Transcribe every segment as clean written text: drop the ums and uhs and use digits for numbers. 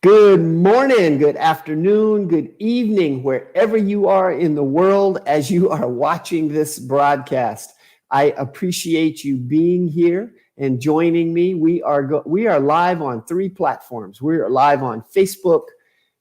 Good morning, good afternoon, good evening, wherever you are in the world as you are watching this broadcast. I appreciate you being here and joining me. We are live on 3 platforms. We are live on Facebook,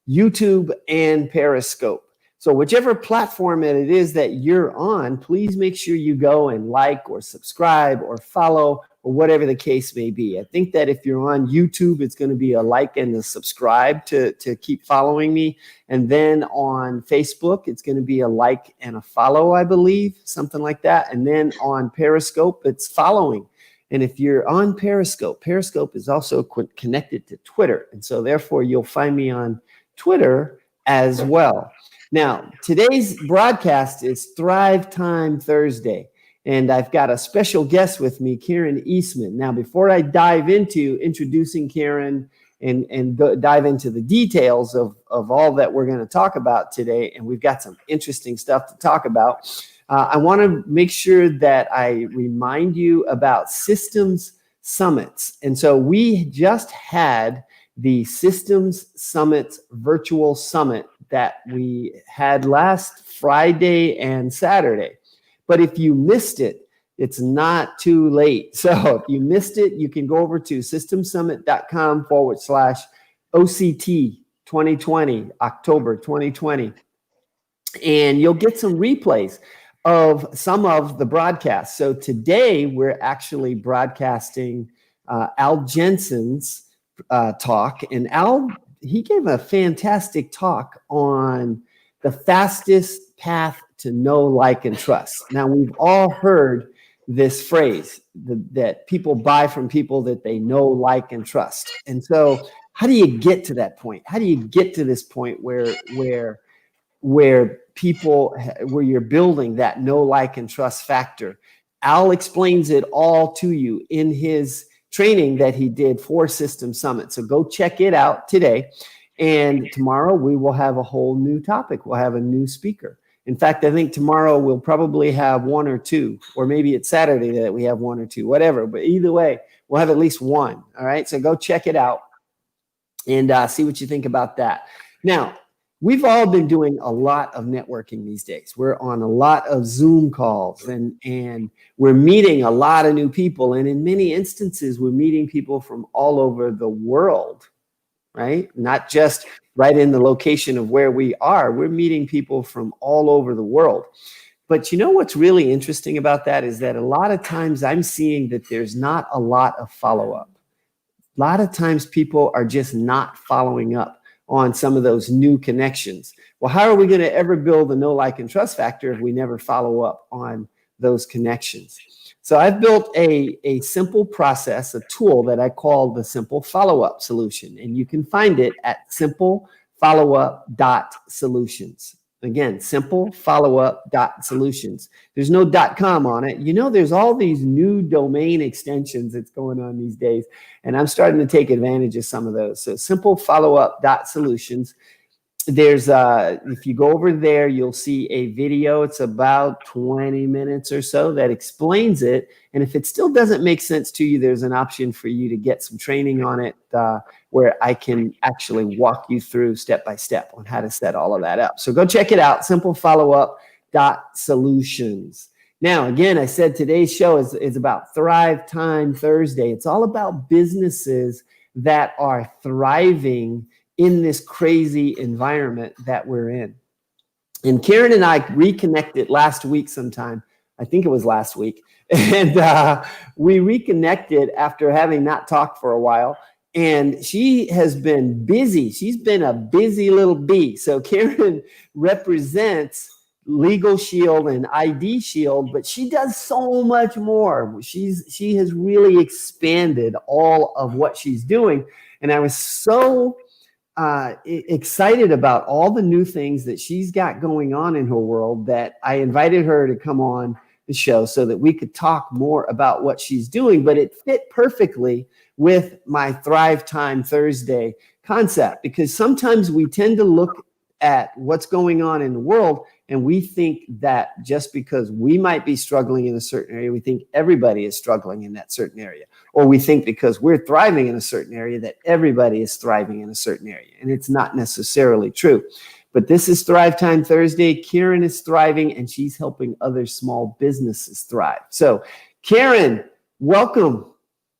YouTube, and Periscope. So whichever platform it is that you're on, please make sure you go and like or subscribe or follow or whatever the case may be. I think that if you're on YouTube, it's going to be a like and a subscribe to keep following me. And then on Facebook, it's going to be a like and a follow, I believe, something like that. And then on Periscope, it's following. And if you're on Periscope, Periscope is also connected to Twitter. And so therefore, you'll find me on Twitter as well. Now, today's broadcast is Thrive Time Thursday. And I've got a special guest with me, Karen Eastman. Now, before I dive into introducing Karen and dive into the details of all that we're going to talk about today, and we've got some interesting stuff to talk about, I want to make sure that I remind you about Systems Summits. And so we just had the Systems Summits virtual summit that we had last Friday and Saturday. But if you missed it, it's not too late. So if you missed it, you can go over to systemsummit.com/OCT 2020, October 2020. And you'll get some replays of some of the broadcasts. So today we're actually broadcasting Al Jensen's talk. And Al, he gave a fantastic talk on the fastest path to know, like, and trust. Now, we've all heard this phrase that people buy from people that they know, like, and trust. And so how do you get to that point? How do you get to this point where you're building that know, like, and trust factor? Al explains it all to you in his training that he did for System Summit. So go check it out today. And tomorrow we will have a whole new topic. We'll have a new speaker. In fact, I think tomorrow we'll probably have 1 or 2, or maybe it's Saturday that we have 1 or 2, whatever. But either way, we'll have at least 1. All right. So go check it out and see what you think about that. Now, we've all been doing a lot of networking these days. We're on a lot of Zoom calls and we're meeting a lot of new people. And in many instances, we're meeting people from all over the world, right? Not just right in the location of where we are. We're meeting people from all over the world. But you know what's really interesting about that is that a lot of times I'm seeing that there's not a lot of follow-up. A lot of times people are just not following up on some of those new connections. Well, how are we going to ever build a know, like, and trust factor if we never follow up on those connections? So I've built a simple process, a tool that I call the Simple Follow-Up Solution. And you can find it at simplefollowup.solutions. Again, simplefollowup.solutions. There's no .com on it. You know, there's all these new domain extensions that's going on these days. And I'm starting to take advantage of some of those. So simplefollowup.solutions. There's if you go over there, you'll see a video. It's about 20 minutes or so that explains it. And if it still doesn't make sense to you, there's an option for you to get some training on it where I can actually walk you through step by step on how to set all of that up. So go check it out, simplefollowup.solutions. Now, again, I said today's show is about Thrive Time Thursday. It's all about businesses that are thriving in this crazy environment that we're in. And Karen and I reconnected last week sometime. I think it was last week. And we reconnected after having not talked for a while. And she has been busy. She's been a busy little bee. So Karen represents Legal Shield and ID Shield, but she does so much more. She has really expanded all of what she's doing. And I was so excited about all the new things that she's got going on in her world that I invited her to come on the show so that we could talk more about what she's doing. But it fit perfectly with my Thrive Time Thursday concept, because sometimes we tend to look at what's going on in the world And we think that just because we might be struggling in a certain area, we think everybody is struggling in that certain area. Or we think because we're thriving in a certain area that everybody is thriving in a certain area. And it's not necessarily true. But this is Thrive Time Thursday. Karen is thriving and she's helping other small businesses thrive. So Karen, welcome.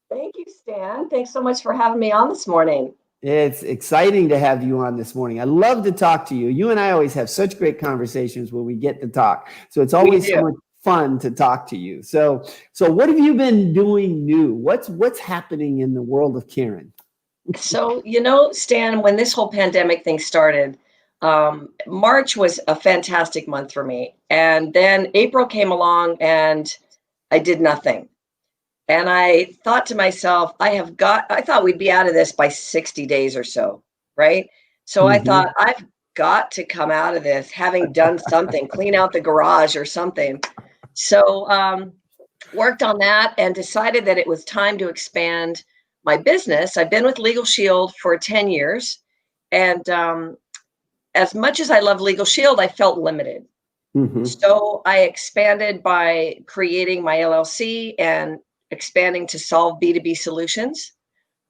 Thank you, Stan. Thanks so much for having me on this morning. It's exciting to have you on this morning. I love to talk to you. You and I always have such great conversations when we get to talk. So it's always so much fun to talk to you. So what have you been doing new? What's happening in the world of Karen? So, Stan, when this whole pandemic thing started, March was a fantastic month for me. And then April came along and I did nothing. And I thought to myself, I thought we'd be out of this by 60 days or so, right? So I thought, I've got to come out of this having done something, clean out the garage or something. So worked on that and decided that it was time to expand my business. I've been with Legal Shield for 10 years. And as much as I love Legal Shield, I felt limited. So I expanded by creating my LLC and expanding to solve B2B solutions.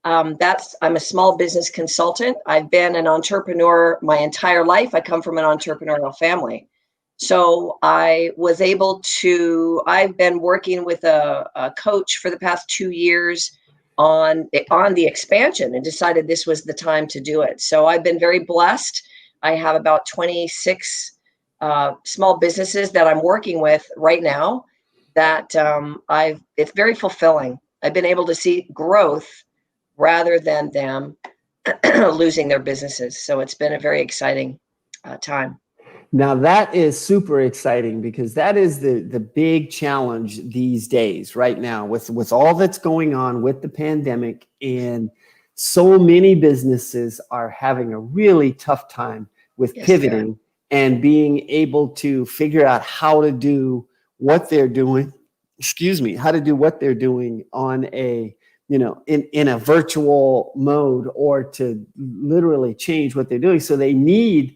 I'm a small business consultant. I've been an entrepreneur my entire life. I come from an entrepreneurial family. So I've been working with a coach for the past 2 years on the expansion and decided this was the time to do it. So I've been very blessed. I have about 26 small businesses that I'm working with right now that it's very fulfilling. I've been able to see growth rather than them losing their businesses. So it's been a very exciting time. Now that is super exciting because that is the big challenge these days right now with all that's going on with the pandemic, and so many businesses are having a really tough time with pivoting and being able to figure out how to do what they're doing, on a, in a virtual mode, or to literally change what they're doing. So they need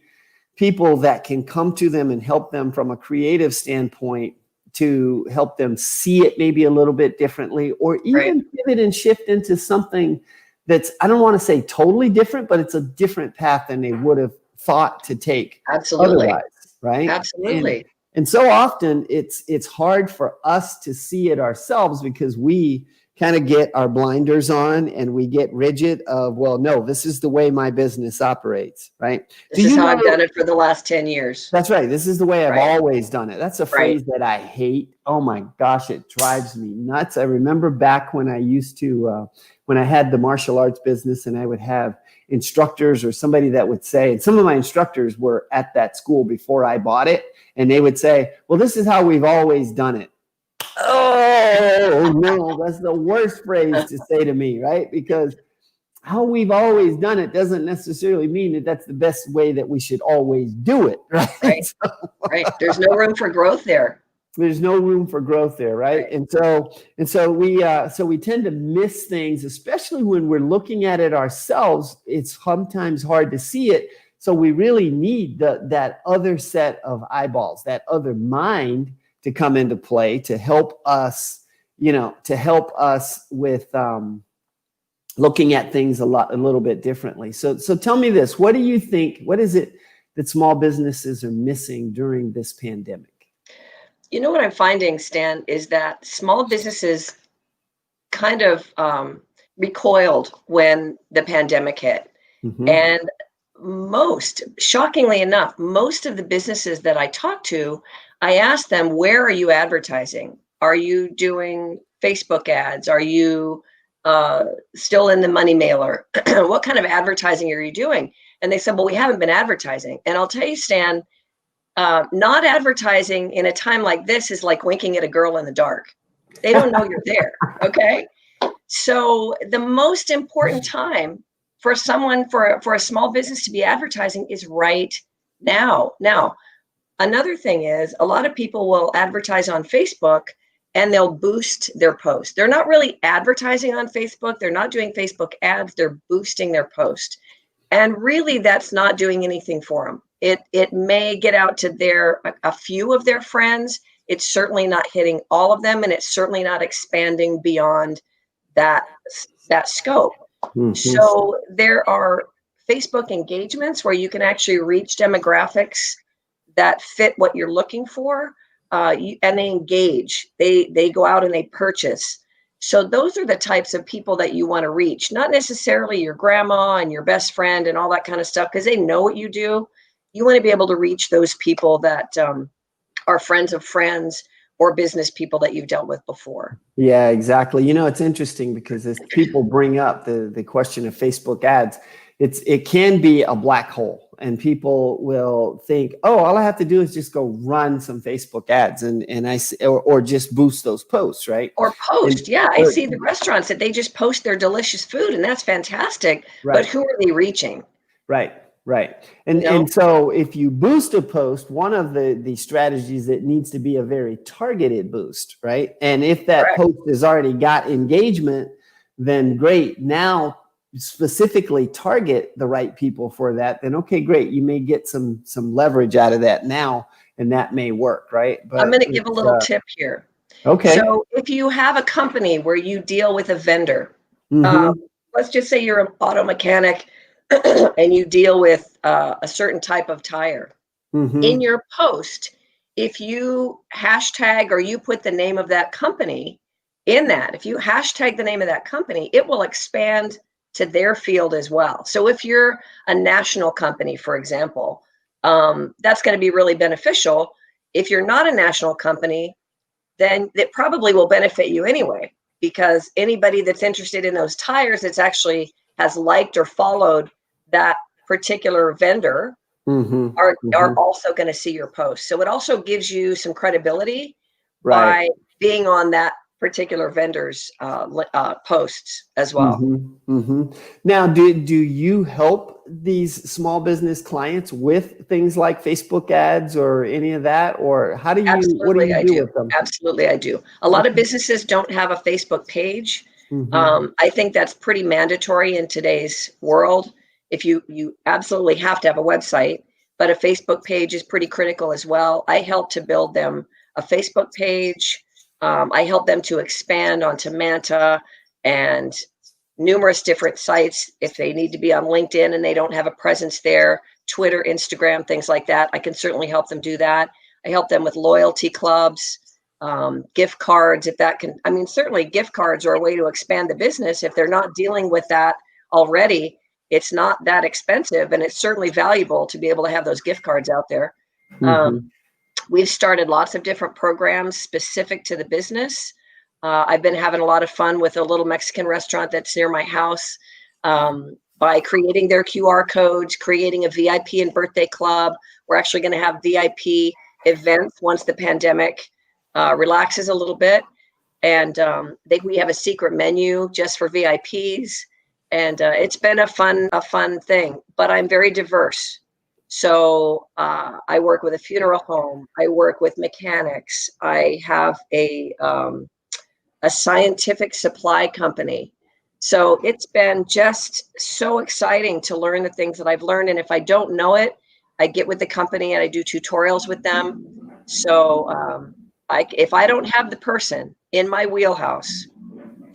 people that can come to them and help them from a creative standpoint to help them see it maybe a little bit differently, or even pivot and shift into something that's, I don't want to say totally different, but it's a different path than they would have thought to take. Absolutely. Otherwise, right? Absolutely. And so often it's hard for us to see it ourselves because we kind of get our blinders on and we get rigid of, well, no, this is the way my business operates, right? This is how I've done it for the last 10 years. That's right. This is the way I've always done it. That's a phrase that I hate. Oh my gosh, it drives me nuts. I remember back when I used to, when I had the martial arts business, and I would have instructors or somebody that would say, and some of my instructors were at that school before I bought it, and they would say, well, this is how we've always done it. Oh no, that's the worst phrase to say to me, right? Because how we've always done it doesn't necessarily mean that that's the best way that we should always do it, right? Right. There's no room for growth there. There's no room for growth there, right? And so we tend to miss things, especially when we're looking at it ourselves. It's sometimes hard to see it. So we really need that other set of eyeballs, that other mind to come into play to help us, with looking at things a little bit differently. So tell me this: what do you think? What is it that small businesses are missing during this pandemic? You know what I'm finding, Stan, is that small businesses kind of recoiled when the pandemic hit. And shockingly enough, most of the businesses that I talk to, I ask them, where are you advertising? Are you doing Facebook ads? Are you still in the money mailer? What kind of advertising are you doing? And they said, well, we haven't been advertising. And I'll tell you, Stan, not advertising in a time like this is like winking at a girl in the dark. They don't know you're there. Okay. So the most important time for a small business to be advertising is right now. Now, another thing is a lot of people will advertise on Facebook and they'll boost their post. They're not really advertising on Facebook. They're not doing Facebook ads. They're boosting their post. And really, that's not doing anything for them. It may get out to a few of their friends. It's certainly not hitting all of them, and it's certainly not expanding beyond that scope. So there are Facebook engagements where you can actually reach demographics that fit what you're looking for, and they engage. They go out and they purchase. So those are the types of people that you want to reach, not necessarily your grandma and your best friend and all that kind of stuff, because they know what you do. You want to be able to reach those people that are friends of friends or business people that you've dealt with before. Yeah, exactly. You know, it's interesting because as people bring up the question of Facebook ads, it can be a black hole, and people will think, oh, all I have to do is just go run some Facebook ads or just boost those posts, right? Or post. I see the restaurants that they just post their delicious food, and that's fantastic. Right. But who are they reaching? Right. And so if you boost a post, one of the strategies that needs to be a very targeted boost, right? And if that post has already got engagement, then great. Now specifically target the right people for that, then okay, great. You may get some leverage out of that now, and that may work, right? But I'm going to give a little tip here. Okay. So if you have a company where you deal with a vendor, let's just say you're an auto mechanic and you deal with a certain type of tire. In your post, if you hashtag or you put the name of that company in that, if you hashtag the name of that company, it will expand to their field as well. So if you're a national company, for example, that's going to be really beneficial. If you're not a national company, then it probably will benefit you anyway, because anybody that's interested in those tires that's actually has liked or followed that particular vendor are also going to see your post. So it also gives you some credibility by being on that particular vendor's posts as well. Now, do you help these small business clients with things like Facebook ads or any of that, or how do you? What do you do with them? Absolutely, I do. A lot of businesses don't have a Facebook page. I think that's pretty mandatory in today's world. If you absolutely have to have a website, but a Facebook page is pretty critical as well. I help to build them a Facebook page. I help them to expand onto Manta and numerous different sites. If they need to be on LinkedIn and they don't have a presence there, Twitter, Instagram, things like that, I can certainly help them do that. I help them with loyalty clubs, gift cards, if that can. I mean, certainly gift cards are a way to expand the business. If they're not dealing with that already, it's not that expensive, and it's certainly valuable to be able to have those gift cards out there. We've started lots of different programs specific to the business. I've been having a lot of fun with a little Mexican restaurant that's near my house by creating their QR codes, creating a VIP and birthday club. We're actually going to have VIP events once the pandemic relaxes a little bit. And we have a secret menu just for VIPs. And it's been a fun thing, but I'm very diverse. So I work with a funeral home. I work with mechanics. I have a scientific supply company. So it's been just so exciting to learn the things that I've learned. And if I don't know it, I get with the company and I do tutorials with them. So if I don't have the person in my wheelhouse,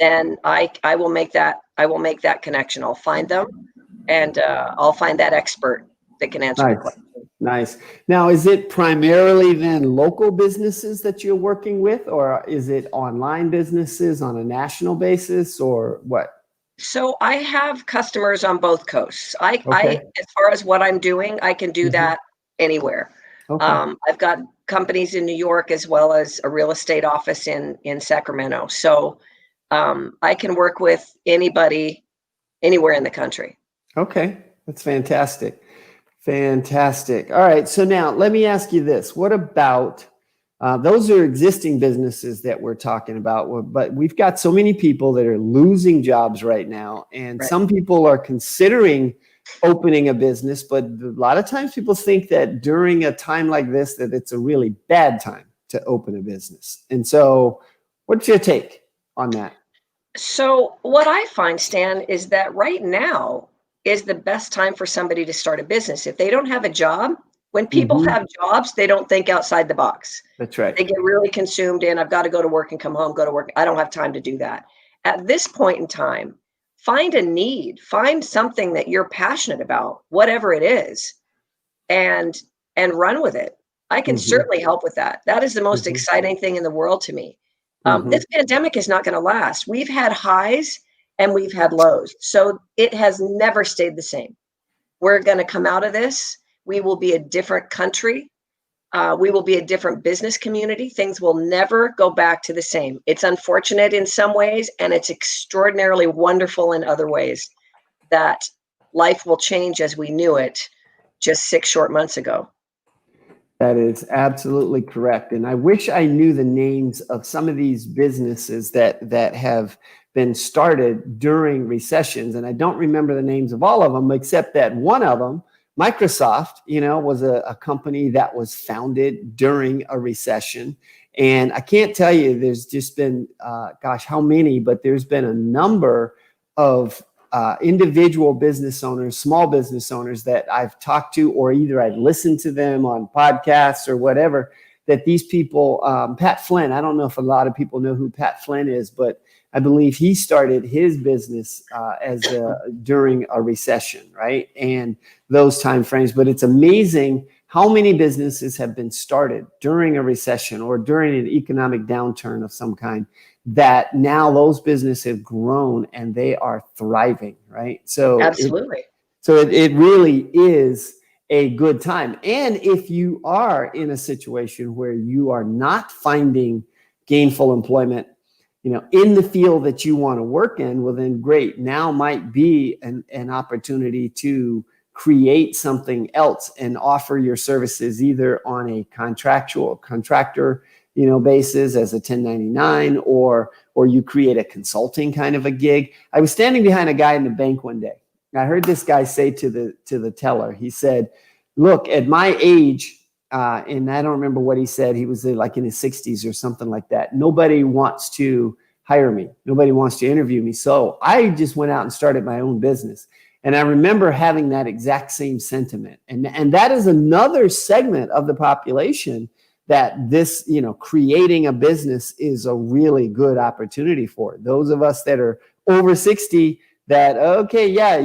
then I will make that connection. I'll find them, and I'll find that expert that can answer the question. Nice. Now, is it primarily then local businesses that you're working with, or is it online businesses on a national basis, or what? So I have customers on both coasts. I as far as what I'm doing, I can do that anywhere. I've got companies in New York as well as a real estate office in Sacramento. So I can work with anybody anywhere in the country. Okay, that's fantastic. Fantastic. All right. So now let me ask you this. What about, those are existing businesses that we're talking about, but we've got so many people that are losing jobs right now. And some people are considering opening a business, but a lot of times people think that during a time like this, that it's a really bad time to open a business. And so what's your take on that? So what I find, Stan, is that right now is the best time for somebody to start a business. If they don't have a job, When people have jobs, they don't think outside the box. That's right. They get really consumed in, I've got to go to work and come home, go to work. I don't have time to do that. At this point in time, find a need, find something that you're passionate about, whatever it is, and run with it. I can Hmm. certainly help with that. That is the most Hmm. exciting thing in the world to me. Hmm. This pandemic is not going to last. We've had highs and we've had lows. So it has never stayed the same. We're going to come out of this. We will be a different country. We will be a different business community. Things will never go back to the same. It's unfortunate in some ways, and it's extraordinarily wonderful in other ways that life will change as we knew it just 6 short months ago. That is absolutely correct. And I wish I knew the names of some of these businesses that have been started during recessions. And I don't remember the names of all of them, except that one of them, Microsoft, was a company that was founded during a recession. And I can't tell you, there's just been, how many, but there's been a number of individual business owners, small business owners that I've talked to, or either I've listened to them on podcasts or whatever, that these people, Pat Flynn, I don't know if a lot of people know who Pat Flynn is, but I believe he started his business during a recession, right? And those time frames. But it's amazing how many businesses have been started during a recession or during an economic downturn of some kind, that now those businesses have grown and they are thriving, right? So Absolutely. it really is a good time. And if you are in a situation where you are not finding gainful employment, in the field that you want to work in, well, then great. Now might be an opportunity to create something else and offer your services either on a contractor basis as a 1099, or you create a consulting kind of a gig. I was standing behind a guy in the bank one day. I heard this guy say to the teller, he said, "Look, at my age," and I don't remember what he said. He was like in his 60s or something like that. "Nobody wants to hire me. Nobody wants to interview me. So I just went out and started my own business." And I remember having that exact same sentiment. And that is another segment of the population that this, creating a business is a really good opportunity for. Those of us that are over 60, that, okay, yeah,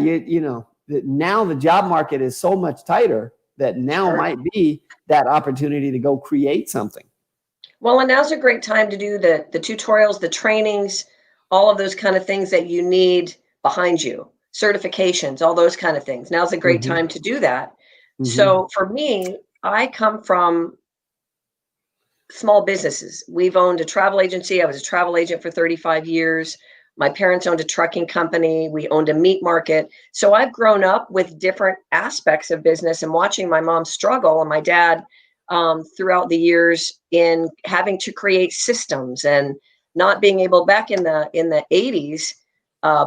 now the job market is so much tighter that now might be that opportunity to go create something. Well, and now's a great time to do the tutorials, the trainings, all of those kind of things that you need behind you, certifications, all those kind of things. Now's a great time to do that. So for me, I come from small businesses. We've owned a travel agency. I was a travel agent for 35 years. My parents owned a trucking company. We owned a meat market. So I've grown up with different aspects of business and watching my mom struggle and my dad throughout the years in having to create systems and not being able, back in the 80s,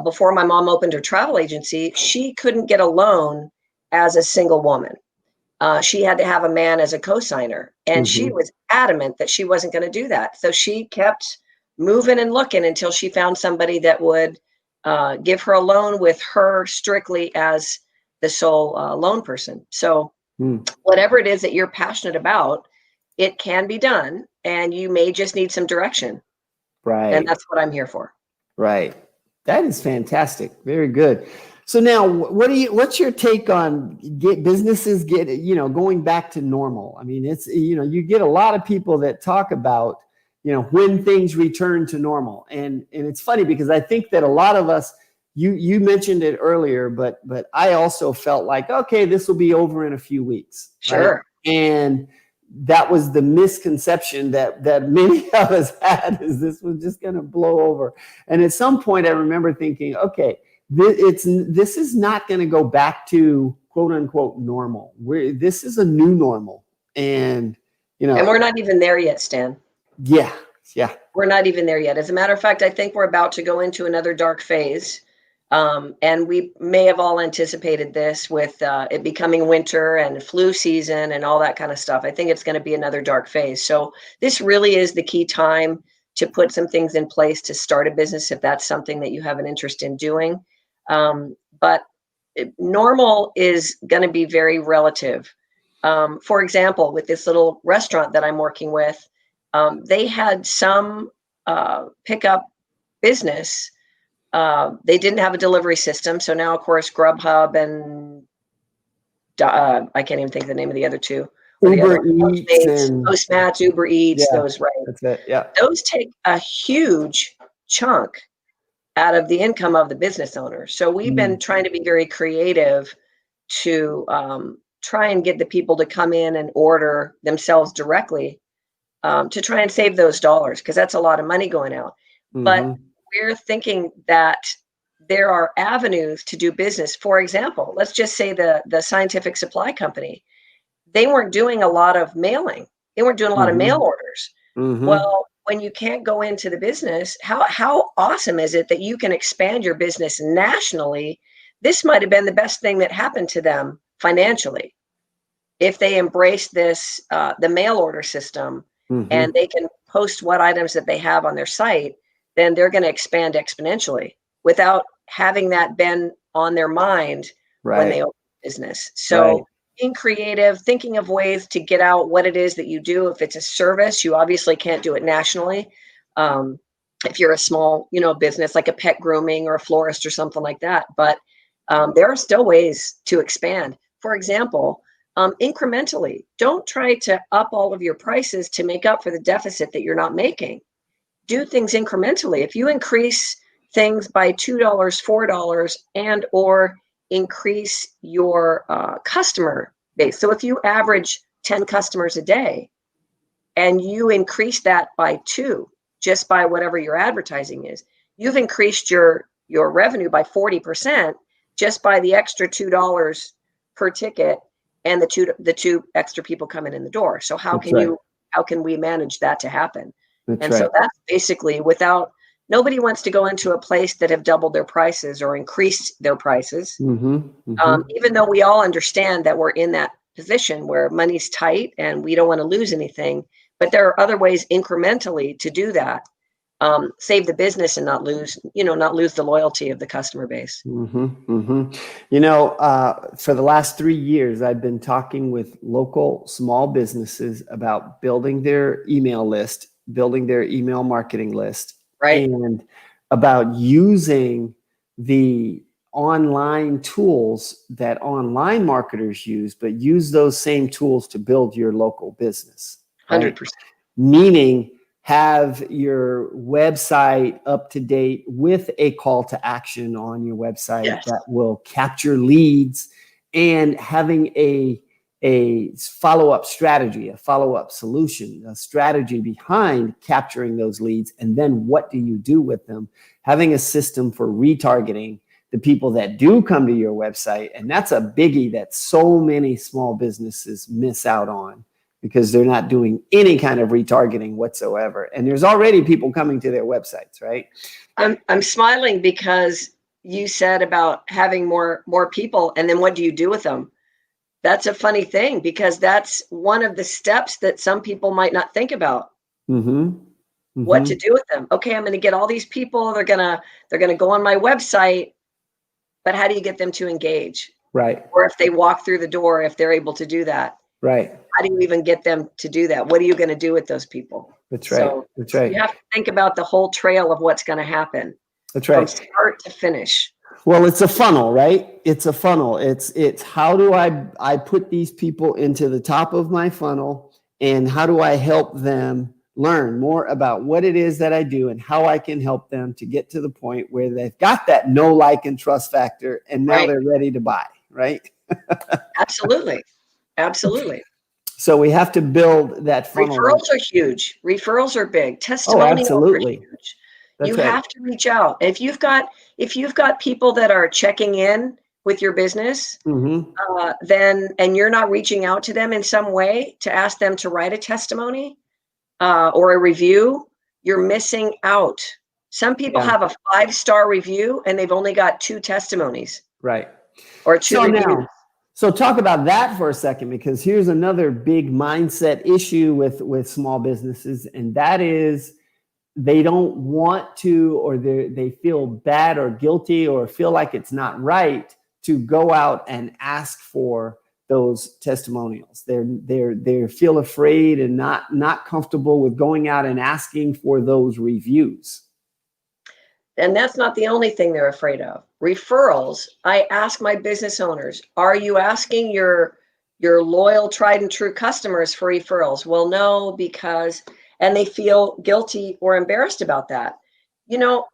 before my mom opened her travel agency, she couldn't get a loan as a single woman. She had to have a man as a co-signer, and she was adamant that she wasn't going to do that. So she kept moving and looking until she found somebody that would give her a loan with her strictly as the sole loan person. So whatever it is that you're passionate about, it can be done, and you may just need some direction. Right. And that's what I'm here for. Right. That is fantastic. Very good. So now, what's your take on businesses going back to normal? I mean, it's, you get a lot of people that talk about, when things return to normal. And it's funny because I think that a lot of us, you mentioned it earlier, but I also felt like, okay, this will be over in a few weeks. Sure. Right? And that was the misconception that many of us had, is this was just going to blow over. And at some point I remember thinking, okay, this is not going to go back to quote unquote normal. This is a new normal. And, and we're not even there yet, Stan. Yeah. We're not even there yet. As a matter of fact, I think we're about to go into another dark phase. And we may have all anticipated this with it becoming winter and flu season and all that kind of stuff. I think it's going to be another dark phase. So this really is the key time to put some things in place to start a business if that's something that you have an interest in doing. But normal is going to be very relative. For example, with this little restaurant that I'm working with, they had some pickup business. They didn't have a delivery system. So now, of course, Grubhub and I can't even think of the name of the other two. Or the other Uber one. Eats Postmates, and Postmates, Uber Eats, yeah, those, right? that's it. Yeah. Those take a huge chunk out of the income of the business owner. So we've been trying to be very creative to try and get the people to come in and order themselves directly, to try and save those dollars, because that's a lot of money going out. But we're thinking that there are avenues to do business. For example, let's just say the scientific supply company, they weren't doing a lot of mailing. They weren't doing a lot of mail orders. Well, when you can't go into the business, how awesome is it that you can expand your business nationally? This might have been the best thing that happened to them financially if they embrace this, the mail order system, and they can post what items that they have on their site. Then they're going to expand exponentially without having that been on their mind when they open business. So being creative, thinking of ways to get out what it is that you do. If it's a service, you obviously can't do it nationally. If you're a small, business like a pet grooming or a florist or something like that, but there are still ways to expand. For example, incrementally, don't try to up all of your prices to make up for the deficit that you're not making. Do things incrementally. If you increase things by $2, $4, and or increase your customer base. So if you average 10 customers a day and you increase that by 2, just by whatever your advertising is, you've increased your revenue by 40% just by the extra $2 per ticket and the two extra people coming in the door. So how can we manage that to happen? So that's basically, nobody wants to go into a place that have doubled their prices or increased their prices. Even though we all understand that we're in that position where money's tight and we don't want to lose anything, but there are other ways incrementally to do that. Save the business and not lose the loyalty of the customer base. For the last 3 years, I've been talking with local small businesses about building their email list, building their email marketing list, and about using the online tools that online marketers use, but use those same tools to build your local business. 100%. Meaning, have your website up to date with a call to action on your website that will capture leads, and having a follow-up strategy, a follow-up solution, a strategy behind capturing those leads. And then what do you do with them? Having a system for retargeting the people that do come to your website. And that's a biggie that so many small businesses miss out on, because they're not doing any kind of retargeting whatsoever. And there's already people coming to their websites, right? I'm smiling because you said about having more people, and then what do you do with them? That's a funny thing, because that's one of the steps that some people might not think about. What to do with them. Okay, I'm going to get all these people. They're gonna go on my website, but how do you get them to engage? Right. Or if they walk through the door, if they're able to do that. Right. How do you even get them to do that? What are you going to do with those people? That's right. That's right. You have to think about the whole trail of what's going to happen. That's right. From start to finish. Well, it's a funnel, right? It's a funnel. It's how do I put these people into the top of my funnel, and how do I help them learn more about what it is that I do and how I can help them to get to the point where they've got that know, like, and trust factor, and now they're ready to buy, right? Absolutely. Absolutely. So we have to build that funnel. Referrals are huge. Referrals are big. Testimonials are huge. You have to reach out. If you've got people that are checking in with your business, then, and you're not reaching out to them in some way to ask them to write a testimony or a review, you're missing out. Some people have a 5-star review and they've only got 2 testimonies. Right. Or 2 reviews. So talk about that for a second, because here's another big mindset issue with small businesses, and that is they don't want to, or they feel bad or guilty or feel like it's not right to go out and ask for those testimonials. They feel afraid and not comfortable with going out and asking for those reviews. And that's not the only thing they're afraid of. Referrals. I ask my business owners, are you asking your loyal, tried and true customers for referrals? Well, no, because, and they feel guilty or embarrassed about that. You know,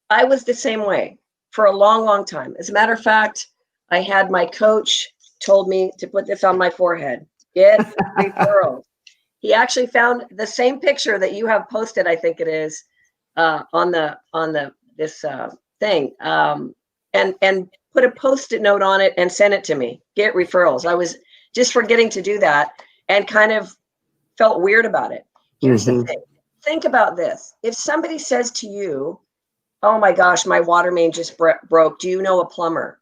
I was the same way for a long, long time. As a matter of fact, I had my coach told me to put this on my forehead, get referrals. He actually found the same picture that you have posted, I think it is, on this thing, and put a Post-it note on it and sent it to me. Get referrals. I was just forgetting to do that and kind of felt weird about it. Here's the thing. Think about this. If somebody says to you, oh my gosh, my water main just broke. Do you know a plumber?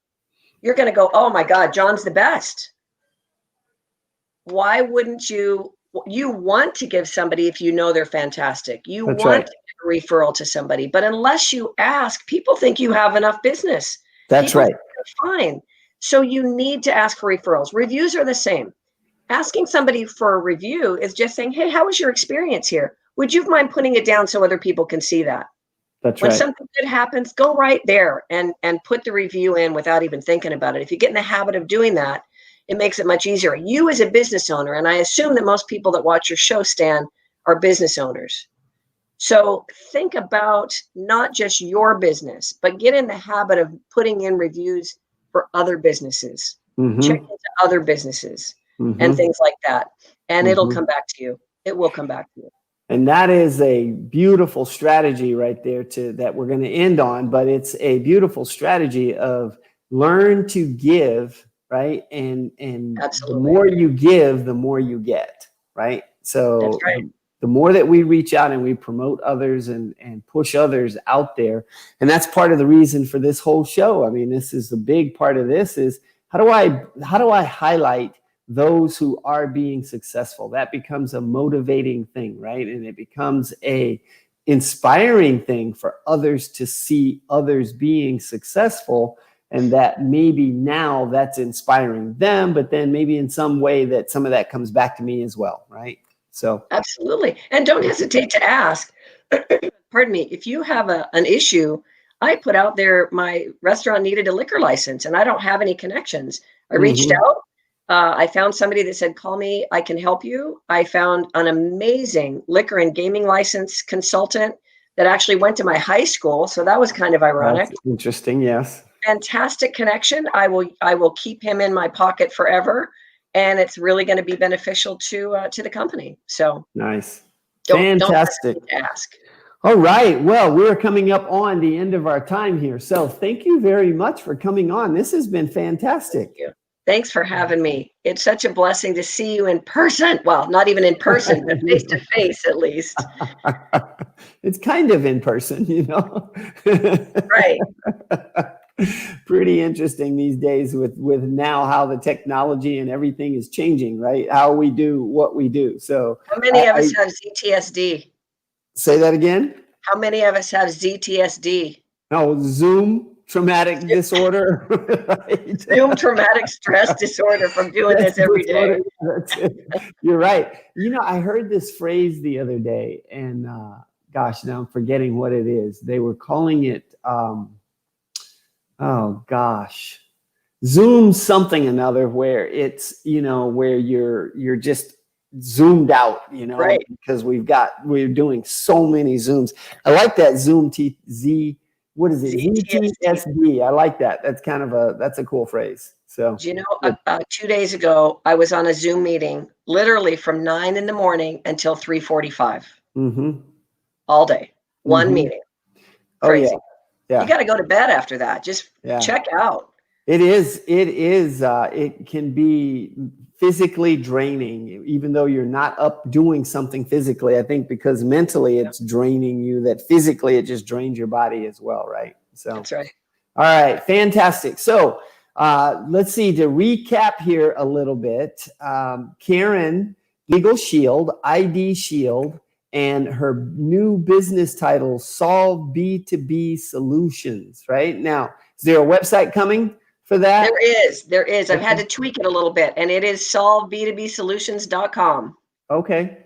You're going to go, oh my God, John's the best. Why wouldn't you want to give somebody, if you know they're fantastic, you That's want right. to give a referral to somebody, but unless you ask, people think you have enough business. That's People right. think you're fine. So you need to ask for referrals. Reviews are the same. Asking somebody for a review is just saying, hey, how was your experience here? Would you mind putting it down so other people can see that? That's When right. something good happens, go right there and put the review in without even thinking about it. If you get in the habit of doing that, it makes it much easier. You as a business owner, and I assume that most people that watch your show, Stan, are business owners. So think about not just your business, but get in the habit of putting in reviews for other businesses. Check into other businesses and things like that. And it'll come back to you. It will come back to you. And that is a beautiful strategy right there that we're going to end on, but it's a beautiful strategy of learn to give, right? And the more you give, the more you get, right? So That's right. the more that we reach out and we promote others and push others out there. And that's part of the reason for this whole show. I mean, this is the big part of this is how do I highlight those who are being successful? That becomes a motivating thing, right? And it becomes a inspiring thing for others to see others being successful, and that maybe now that's inspiring them, but then maybe in some way that some of that comes back to me as well, right? So absolutely. And don't hesitate to ask, pardon me, if you have an issue. I put out there, my restaurant needed a liquor license and I don't have any connections. I reached out. I found somebody that said, call me, I can help you. I found an amazing liquor and gaming license consultant that actually went to my high school. So that was kind of ironic. That's interesting. Yes. Fantastic connection. I will keep him in my pocket forever. And it's really going to be beneficial to the company. So nice. Don't Fantastic. hesitate to ask. All right. Well, we're coming up on the end of our time here. So thank you very much for coming on. This has been fantastic. Thank you. Thanks for having me. It's such a blessing to see you in person. Well, not even in person, but face to face at least. It's kind of in person, you know. Right. Pretty interesting these days with now how the technology and everything is changing, right? How we do what we do. So how many of us have ZTSD? Say that again. How many of us have ZTSD? No, Zoom traumatic disorder. Right? Zoom traumatic stress disorder from doing this every day. That's it. You're right. You know, I heard this phrase the other day, and gosh, now I'm forgetting what it is. They were calling it, oh gosh, Zoom something another, where it's, you know, where you're just zoomed out, you know, right? Because we're doing so many Zooms. I like that Zoom Z. What is it? ZTSD. I like that. That's kind of that's a cool phrase. So, do you know, 2 days ago, I was on a Zoom meeting, literally from 9 in the morning until 3:45, all day, one meeting. Crazy. Oh, yeah. You got to go to bed after that. Just check out. It is. It can be physically draining, even though you're not up doing something physically. I think because mentally it's draining you, that physically it just drains your body as well, right? So that's right. All right, fantastic. So let's see, to recap here a little bit, Karen, Legal Shield, ID Shield, and her new business title, Solve B2B Solutions, right? Now, is there a website coming for that? There is. I've had to tweak it a little bit, and it is solveb2bsolutions.com. Okay,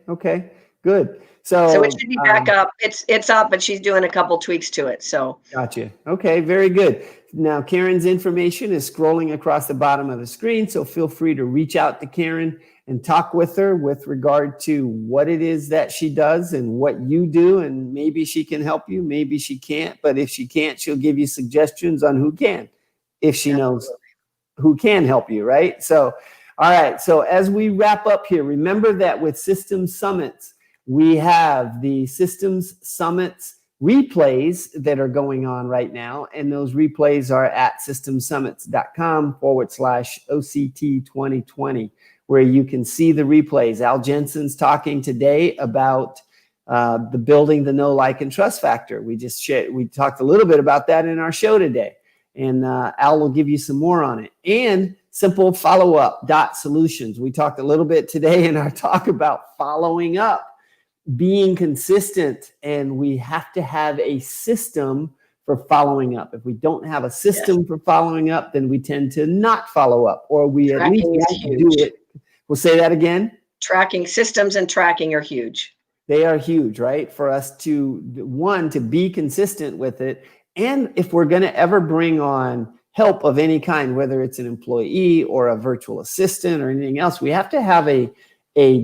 good. So it should be back up. It's up, but she's doing a couple tweaks to it. So gotcha. Okay, very good. Now, Karen's information is scrolling across the bottom of the screen, so feel free to reach out to Karen and talk with her with regard to what it is that she does and what you do, and maybe she can help you, maybe she can't, but if she can't, she'll give you suggestions on who can, if she knows who can help you, right? So, all right, so as we wrap up here, remember that with Systems Summits, we have the Systems Summits replays that are going on right now, and those replays are at systemsummits.com/OCT 2020, where you can see the replays. Al Jensen's talking today about the building the know, like, and trust factor. We talked a little bit about that in our show today, and Al will give you some more on it. And simple follow-up solutions. We talked a little bit today in our talk about following up, being consistent, and we have to have a system for following up. If we don't have a system for following up, then we tend to not follow up, or we at least won't do it. We'll say that again. Tracking systems and tracking are huge. They are huge, right? For us to, one, to be consistent with it. And if we're going to ever bring on help of any kind, whether it's an employee or a virtual assistant or anything else, we have to have a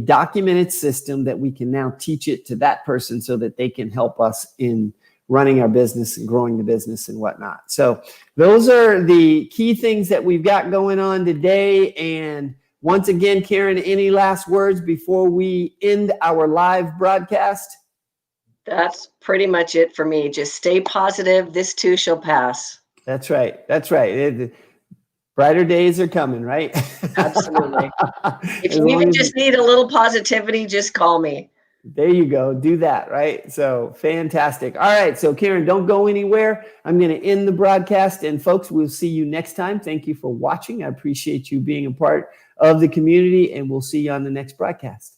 documented system that we can now teach it to that person so that they can help us in running our business and growing the business and whatnot. So those are the key things that we've got going on today. And once again, Karen, any last words before we end our live broadcast? That's pretty much it for me. Just stay positive. This too shall pass. That's right. Brighter days are coming, right? Absolutely. If you even just need a little positivity, just call me. There you go. Do that, right? So fantastic. All right. So Karen, don't go anywhere. I'm going to end the broadcast. And folks, we'll see you next time. Thank you for watching. I appreciate you being a part of the community, and we'll see you on the next broadcast.